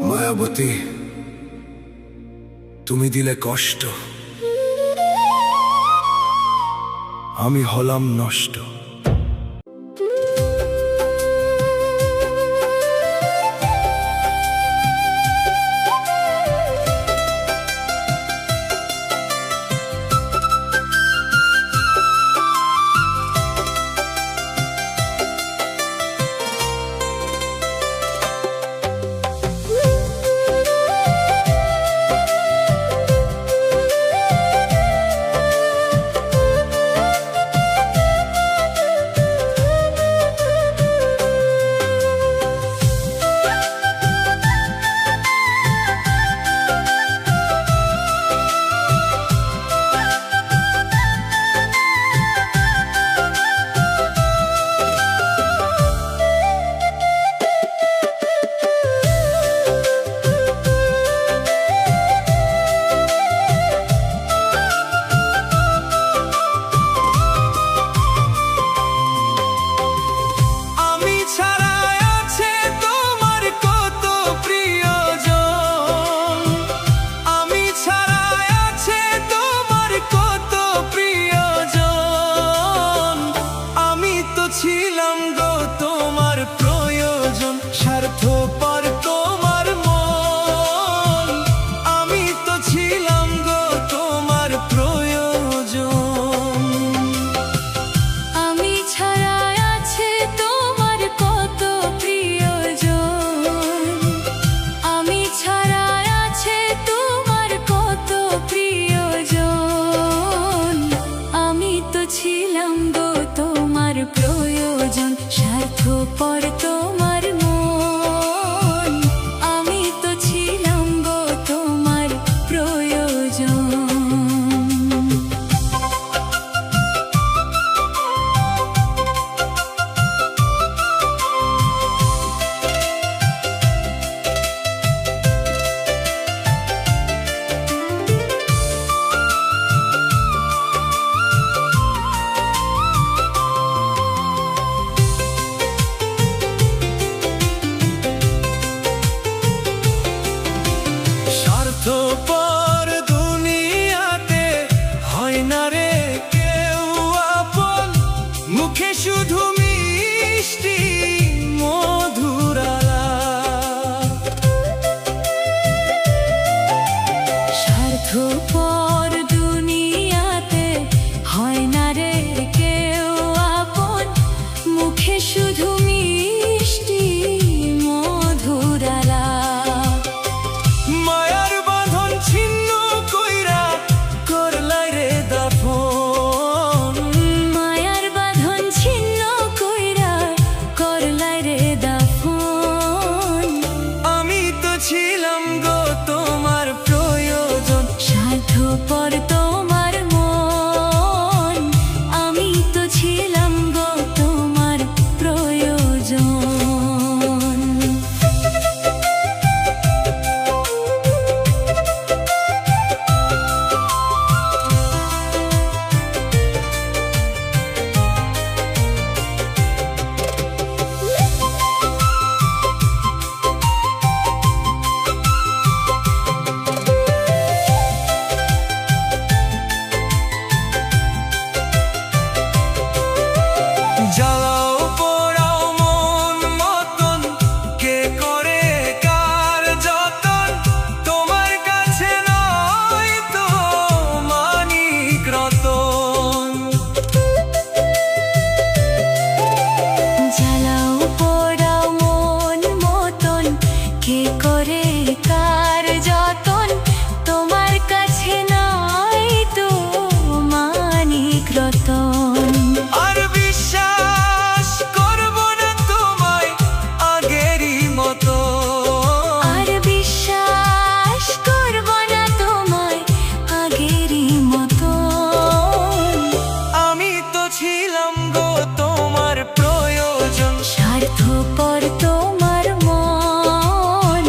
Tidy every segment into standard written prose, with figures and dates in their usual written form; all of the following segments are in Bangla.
মায়াবতী, তুমি দিলে কষ্ট, আমি হলাম নষ্ট। ছিলাম গো তোমার প্রয়োজন, স্বার্থপর তোমার মন। আমি তো ছিলাম গো তোমার প্রয়োজন। আমি ছাড়া আছে তোমার কত প্রিয়জন, আমি ছাড়া আছে তোমার কত প্রিয়জন। আমি তো ছিলাম গো তোমার প্রয়োজন, স্বার্থপর তোমার মন। আমি তো ছিলাম গো তোমার প্রয়োজন। স্বার্থপর দুনিয়াতে হয় না রে কেউ আপন, মুখে শুধু মিষ্টি মধুর আলাপ। স্বার্থপর দুনিয়াতে হয় না রে কেউ আপন, মুখে শুধু মিষ্টি মধুর আলাপ। মায়ার বাঁধন ছিন্ন কইরা করলাই রে দাফন, মায়ার বাঁধন ছিন্ন কইরা করলাই রে দাফন। আমি তো ছিলাম গো তোমার প্রয়োজন, স্বার্থপর তোমার মন। আমি তো ছিলাম গো তোমার প্রয়োজন। জ্বালাও পোড়াও মন মতন, কে করে কার যতন, তোমার কাছে নয় তো মানিক রতন। জ্বালাও পোড়াও মন মতন, কে করে কার যতন, তোমার কাছে নয় তো মানিক রতন। আর বিশ্বাস করব না তোমায় আগেরই মতো, আর বিশ্বাস করব না তোমায় আগেরই মতো। আমি তো ছিলাম গো তোমার প্রয়োজন, স্বার্থপর তোমার মন।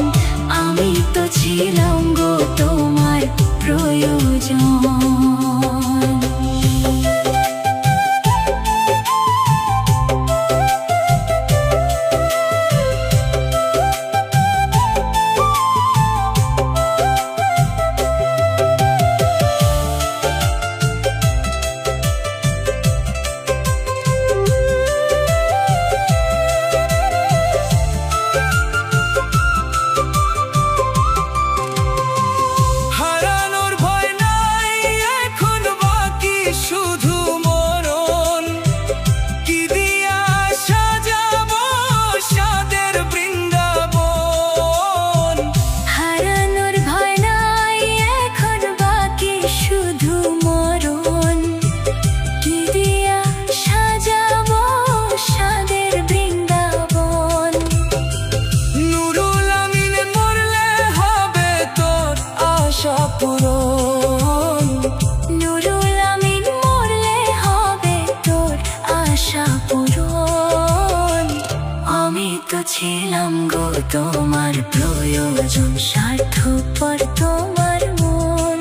প্রয়োজন, স্বার্থপর তোমার মন।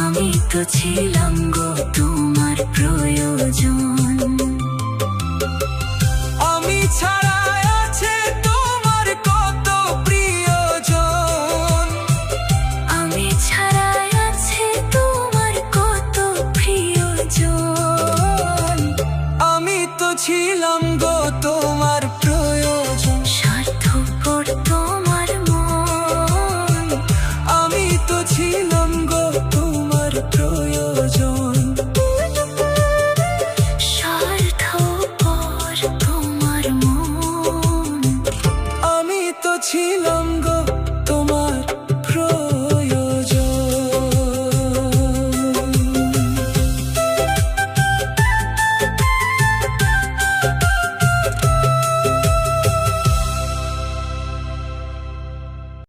আমি তো ছিলাম গো তোমার প্রয়োজন। আমি ছাড়া আছে তোমার কত প্রিয়জন। আমি ছাড়া আছে তোমার কত প্রিয়জন। আমি তো ছিলাম গো তোমার প্রয়োজন, স্বার্থপর তোমার মন। আমি তো ছিলাম গো তোমার প্রয়োজন। স্বার্থপর তোমার মন। আমি তো ছিলাম